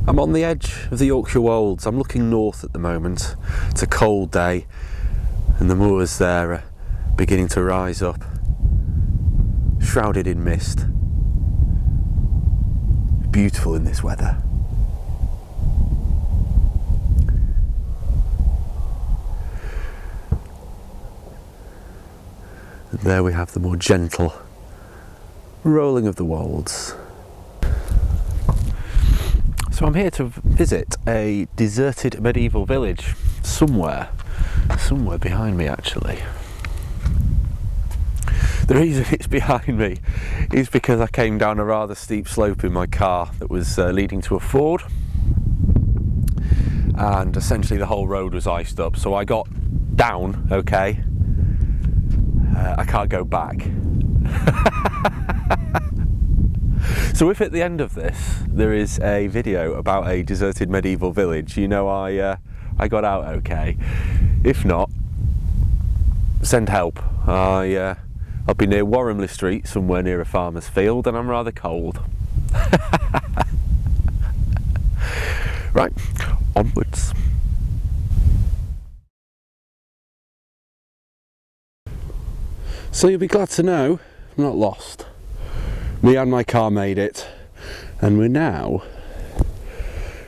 I'm on the edge of the Yorkshire Wolds. I'm looking north at the moment. It's a cold day and the moors there are beginning to rise up, shrouded in mist. Beautiful in this weather. And there we have the more gentle rolling of the wolds. So I'm here to visit a deserted medieval village somewhere behind me actually. The reason it's behind me is because I came down a rather steep slope in my car that was leading to a ford, and essentially the whole road was iced up, so I got down okay. I can't go back. So if at the end of this there is a video about a deserted medieval village, you know I got out okay. If not, send help. I'll be near Wharram Street, somewhere near a farmer's field, and I'm rather cold. Right, onwards. So you'll be glad to know I'm not lost. Me and my car made it, and we're now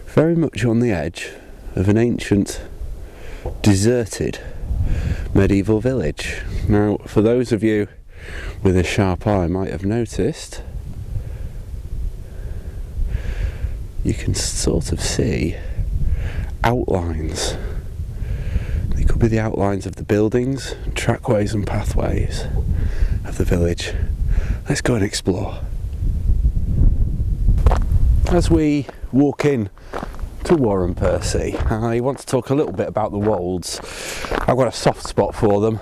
very much on the edge of an ancient, deserted medieval village. Now, for those of you with a sharp eye might have noticed, you can sort of see outlines. They could be the outlines of the buildings, trackways and pathways of the village. Let's go and explore. As we walk in to Wharram Percy, I want to talk a little bit about the wolds. I've got a soft spot for them.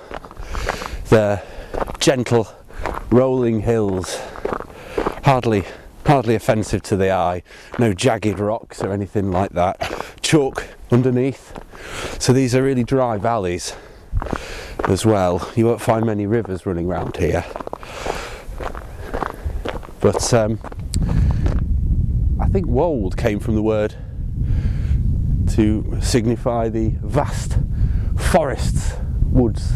They're gentle, rolling hills, hardly offensive to the eye. No jagged rocks or anything like that. Chalk underneath. So these are really dry valleys as well. You won't find many rivers running around here. But I think wold came from the word to signify the vast forests, woods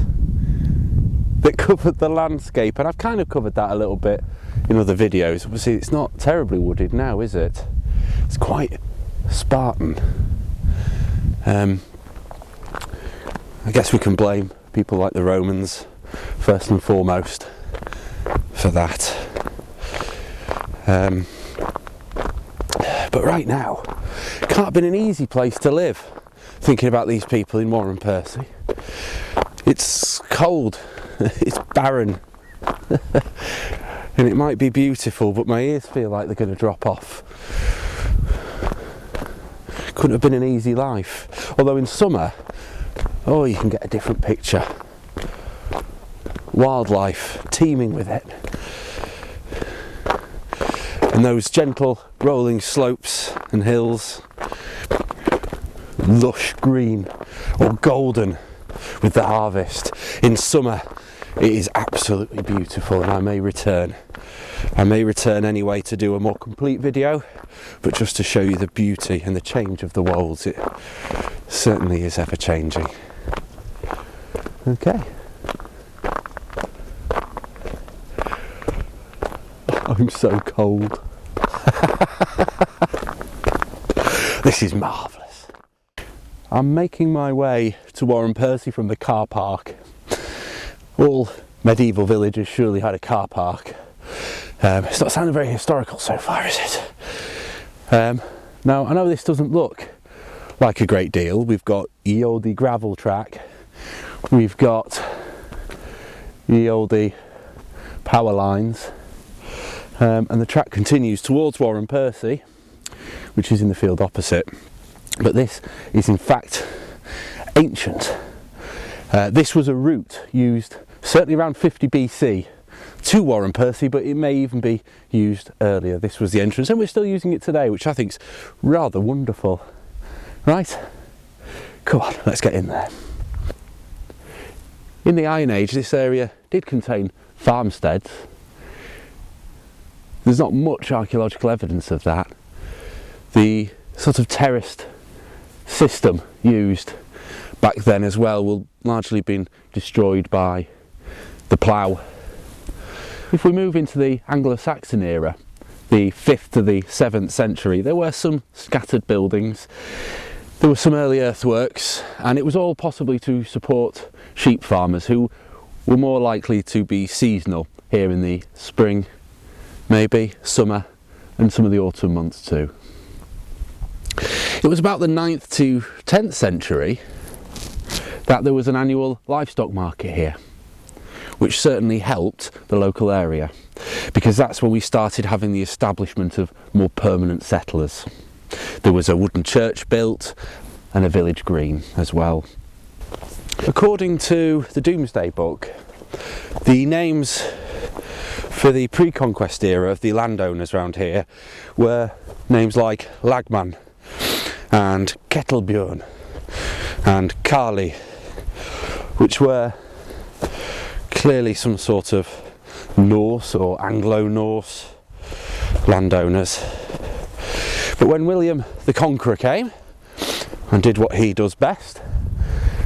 that covered the landscape, and I've kind of covered that a little bit in other videos. Obviously it's not terribly wooded now, is it? It's quite Spartan. I guess we can blame people like the Romans first and foremost for that. But right now, it can't have been an easy place to live, thinking about these people in Wharram Percy. It's cold, it's barren, and it might be beautiful, but my ears feel like they're going to drop off. Couldn't have been an easy life. Although in summer, oh, you can get a different picture. Wildlife teeming with it. And those gentle rolling slopes and hills, lush green or golden with the harvest. In summer it is absolutely beautiful, and I may return anyway to do a more complete video, but just to show you the beauty and the change of the wolds. It certainly is ever changing. Okay. I'm so cold. This is marvellous. I'm making my way to Wharram Percy from the car park. All medieval villages surely had a car park. It's not sounding very historical so far, is it? Now, I know this doesn't look like a great deal. We've got the oldie gravel track. We've got the oldie power lines. And the track continues towards Wharram Percy, which is in the field opposite. But this is in fact ancient. This was a route used certainly around 50 BC to Wharram Percy, but it may even be used earlier. This was the entrance, and we're still using it today, which I think is rather wonderful. Right, come on, let's get in there. In the Iron Age, this area did contain farmsteads. There's not much archaeological evidence of that. The sort of terraced system used back then as well will largely been destroyed by the plough. If we move into the Anglo-Saxon era, the 5th to the 7th century, there were some scattered buildings, there were some early earthworks, and it was all possibly to support sheep farmers who were more likely to be seasonal here in the spring, maybe summer, and some of the autumn months too. It was about the 9th to 10th century that there was an annual livestock market here, which certainly helped the local area, because that's when we started having the establishment of more permanent settlers. There was a wooden church built and a village green as well. According to the Domesday Book, the names for the pre-conquest era of the landowners around here were names like Lagman and Kettlebjörn and Kali, which were clearly some sort of Norse or Anglo-Norse landowners. But when William the Conqueror came and did what he does best,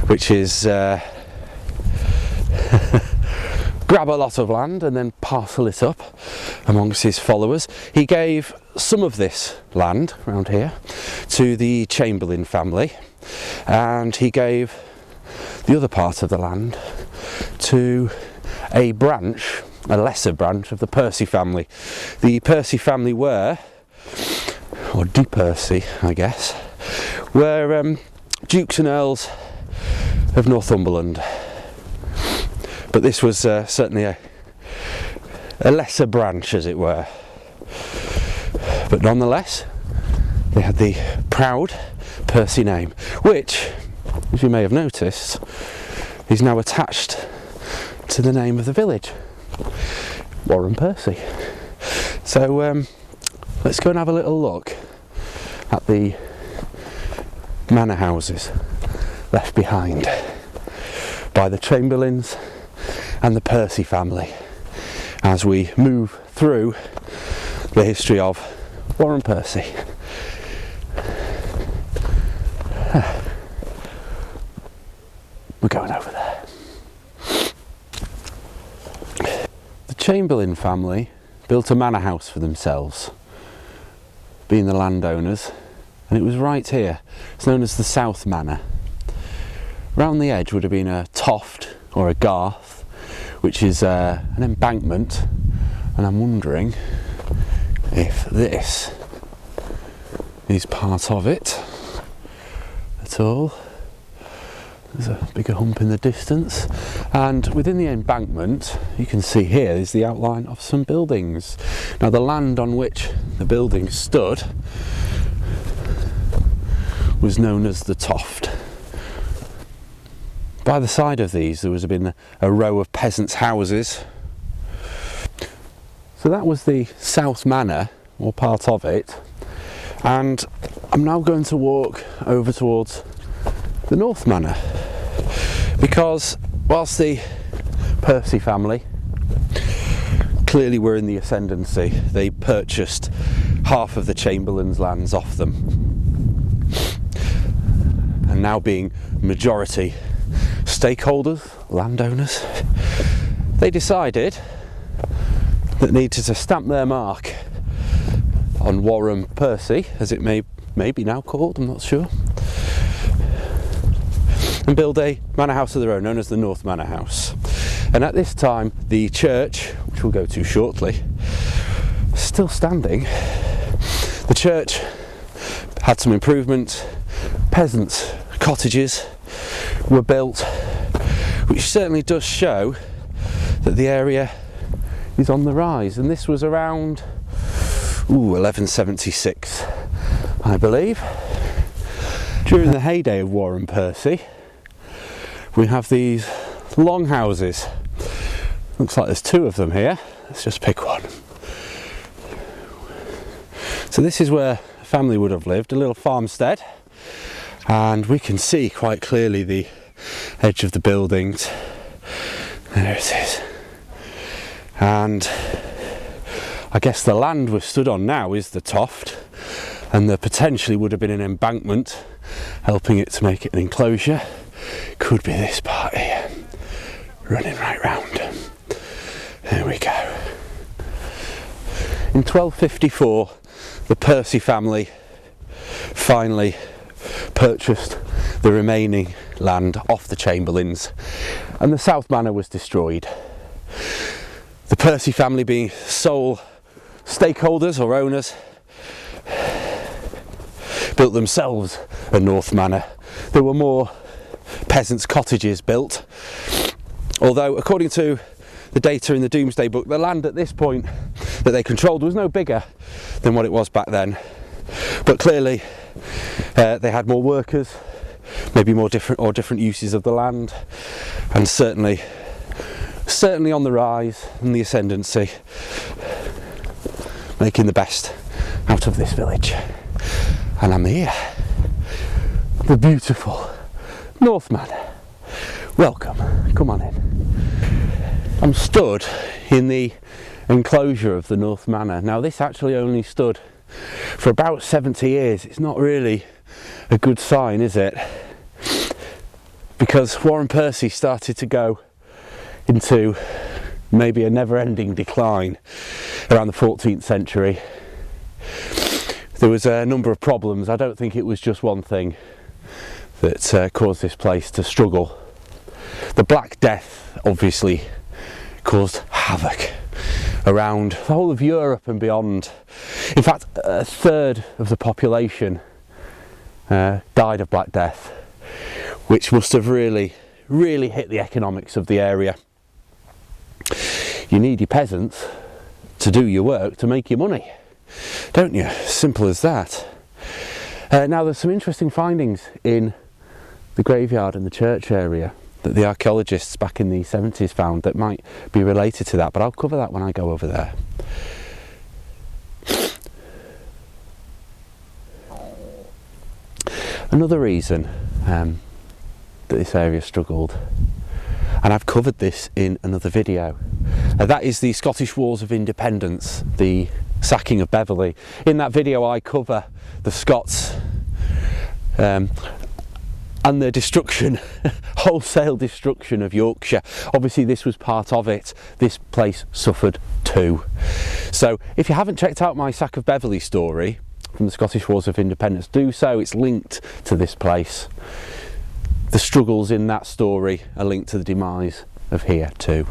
which is grab a lot of land and then parcel it up amongst his followers, he gave some of this land around here to the Chamberlain family, and he gave the other part of the land to a branch, a lesser branch of the Percy family. The Percy family were, or de Percy I guess, were dukes and earls of Northumberland. But this was certainly a lesser branch, as it were. But nonetheless, they had the proud Percy name, which, as you may have noticed, is now attached to the name of the village, Wharram Percy. So let's go and have a little look at the manor houses left behind by the Chamberlains and the Percy family as we move through the history of Wharram Percy. We're going over there. The Chamberlain family built a manor house for themselves, being the landowners, and it was right here. It's known as the South Manor. Round the edge would have been a toft or a garth, which is an embankment, and I'm wondering if this is part of it at all. There's a bigger hump in the distance, and within the embankment you can see here is the outline of some buildings. Now the land on which the buildings stood was known as the Toft. By the side of these there was been a row of peasants' houses. So that was the South Manor, or part of it, and I'm now going to walk over towards the North Manor, because whilst the Percy family clearly were in the ascendancy, they purchased half of the Chamberlains' lands off them, and now being majority stakeholders, landowners, they decided that needed to stamp their mark on Wharram Percy, as it may be now called, I'm not sure, and build a manor house of their own known as the North Manor House. And at this time the church, which we'll go to shortly, still standing. The church had some improvement, peasants' cottages were built, which certainly does show that the area is on the rise, and this was around 1176 I believe. During the heyday of Wharram Percy we have these long houses. Looks like there's two of them here. Let's just pick one. So this is where a family would have lived, a little farmstead, and we can see quite clearly the edge of the buildings. There it is. And I guess the land we're stood on now is the Toft, and there potentially would have been an embankment helping it to make it an enclosure. Could be this part here, running right round. There we go. In 1254, the Percy family finally purchased the remaining land off the Chamberlains, and the South Manor was destroyed. The Percy family, being sole stakeholders or owners, built themselves a North Manor. There were more peasants' cottages built, although according to the data in the Domesday Book, the land at this point that they controlled was no bigger than what it was back then. But clearly they had more workers, maybe more different uses of the land, and certainly on the rise and the ascendancy, making the best out of this village. And I'm here, the beautiful North Manor. Welcome, come on in. I'm stood in the enclosure of the North Manor. Now this actually only stood for about 70 years. It's not really a good sign, is it? Because Wharram Percy started to go into maybe a never-ending decline around the 14th century. There was a number of problems. I don't think it was just one thing that caused this place to struggle. The Black Death obviously caused havoc around the whole of Europe and beyond. In fact, a third of the population died of Black Death, which must have really hit the economics of the area. You need your peasants to do your work to make your money, don't you? Simple as that. Now there's some interesting findings in the graveyard and the church area that the archaeologists back in the 70s found that might be related to that, but I'll cover that when I go over there. Another reason that this area struggled, and I've covered this in another video, that is the Scottish Wars of Independence, the sacking of Beverley. In that video I cover the Scots and the destruction, wholesale destruction of Yorkshire. Obviously this was part of it. This place suffered too. So if you haven't checked out my Sack of Beverley story from the Scottish Wars of Independence, do so. It's linked to this place. The struggles in that story are linked to the demise of here too.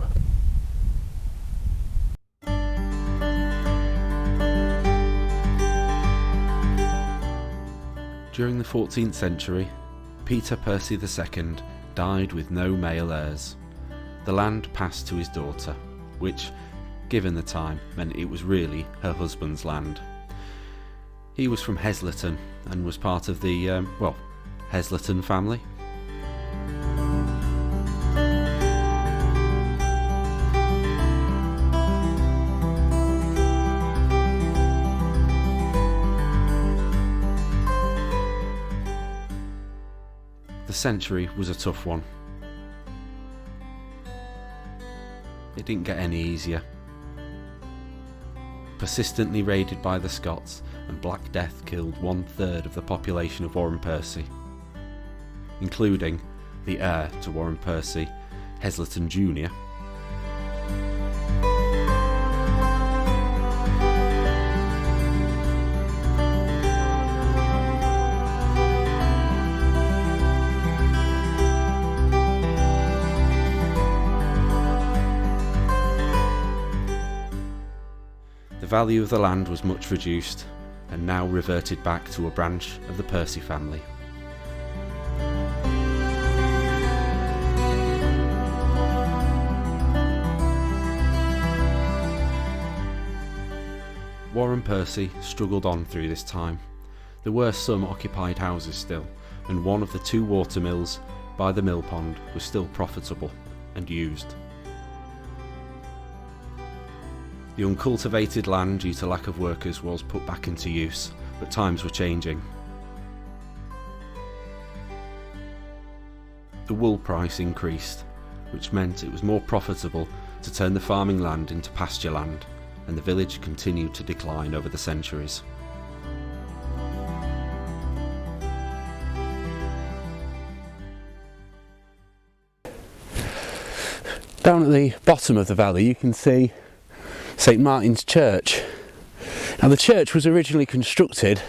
During the 14th century, Peter Percy II died with no male heirs. The land passed to his daughter, which, given the time, meant it was really her husband's land. He was from Hesleyton and was part of the, Hesleyton family. The century was a tough one. It didn't get any easier. Persistently raided by the Scots, and Black Death killed 1/3 of the population of Wharram Percy, including the heir to Wharram Percy, Hesleyton Jr. The value of the land was much reduced and now reverted back to a branch of the Percy family. Wharram Percy struggled on through this time. There were some occupied houses still, and one of the 2 water mills by the mill pond was still profitable and used. The uncultivated land due to lack of workers was put back into use, but times were changing. The wool price increased, which meant it was more profitable to turn the farming land into pasture land, and the village continued to decline over the centuries. Down at the bottom of the valley you can see St Martin's Church. Now the church was originally constructed,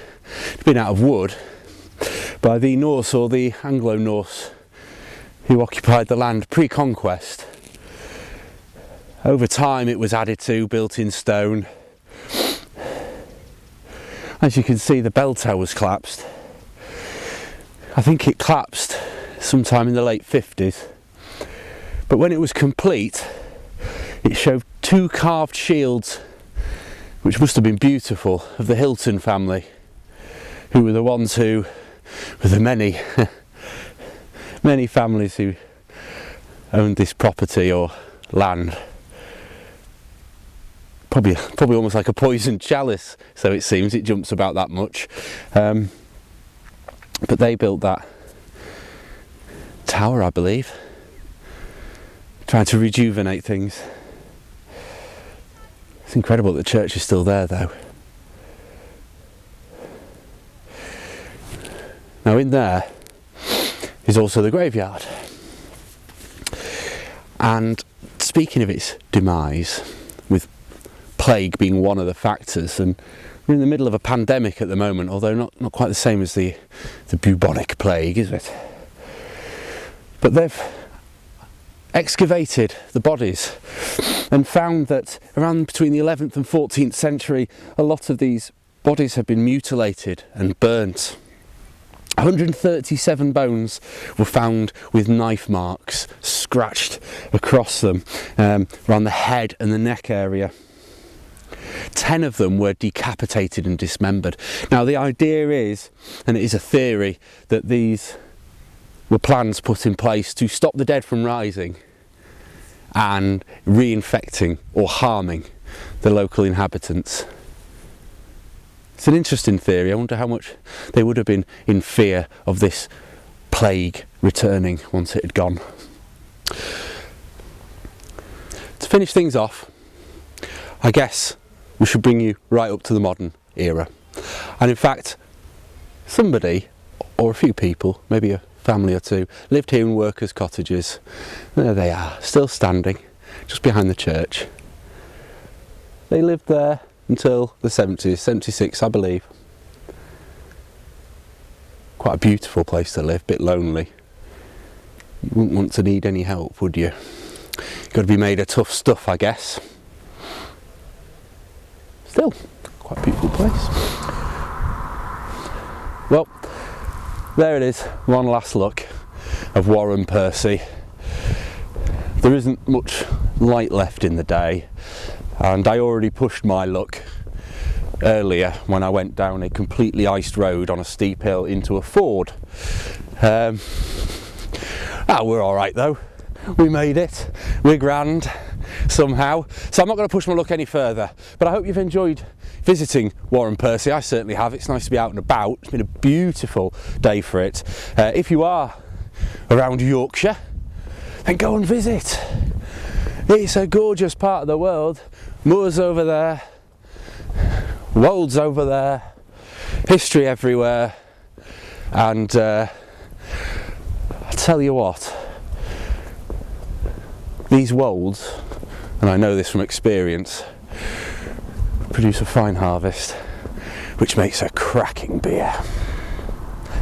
it's been out of wood, by the Norse or the Anglo-Norse who occupied the land pre-conquest. Over time it was added to, built in stone. As you can see, the bell tower's collapsed. I think it collapsed sometime in the late 50s. But when it was complete, it showed two carved shields, which must have been beautiful, of the Hilton family, who were the ones who were the many families who owned this property or land. Probably almost like a poisoned chalice, so it seems. It jumps about that much. But they built that tower, I believe, trying to rejuvenate things. It's incredible that the church is still there, though. Now in there is also the graveyard. And speaking of its demise, with plague being one of the factors, and we're in the middle of a pandemic at the moment, although not quite the same as the bubonic plague, is it? But they've excavated the bodies and found that around between the 11th and 14th century a lot of these bodies have been mutilated and burnt. 137 bones were found with knife marks scratched across them around the head and the neck area. 10 of them were decapitated and dismembered. Now the idea is, and it is a theory, that these were plans put in place to stop the dead from rising and reinfecting or harming the local inhabitants. It's an interesting theory. I wonder how much they would have been in fear of this plague returning once it had gone. To finish things off, I guess we should bring you right up to the modern era. And in fact, somebody, or a few people, maybe a family or two, lived here in workers' cottages. There they are, still standing, just behind the church. They lived there until the 70s, 76 I believe. Quite a beautiful place to live, bit lonely. You wouldn't want to need any help, would you? You've got to be made of tough stuff, I guess. Still, quite a beautiful place. Well, there it is, one last look of Wharram Percy. There isn't much light left in the day, and I already pushed my luck earlier when I went down a completely iced road on a steep hill into a ford. We're alright though, we made it, we're grand somehow, so I'm not going to push my luck any further, but I hope you've enjoyed visiting Wharram Percy. I certainly have. It's nice to be out and about. It's been a beautiful day for it. If you are around Yorkshire, then go and visit. It's a gorgeous part of the world. Moors over there, wolds over there, history everywhere, and I tell you what, these wolds, and I know this from experience, produce a fine harvest, which makes a cracking beer.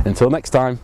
Until next time.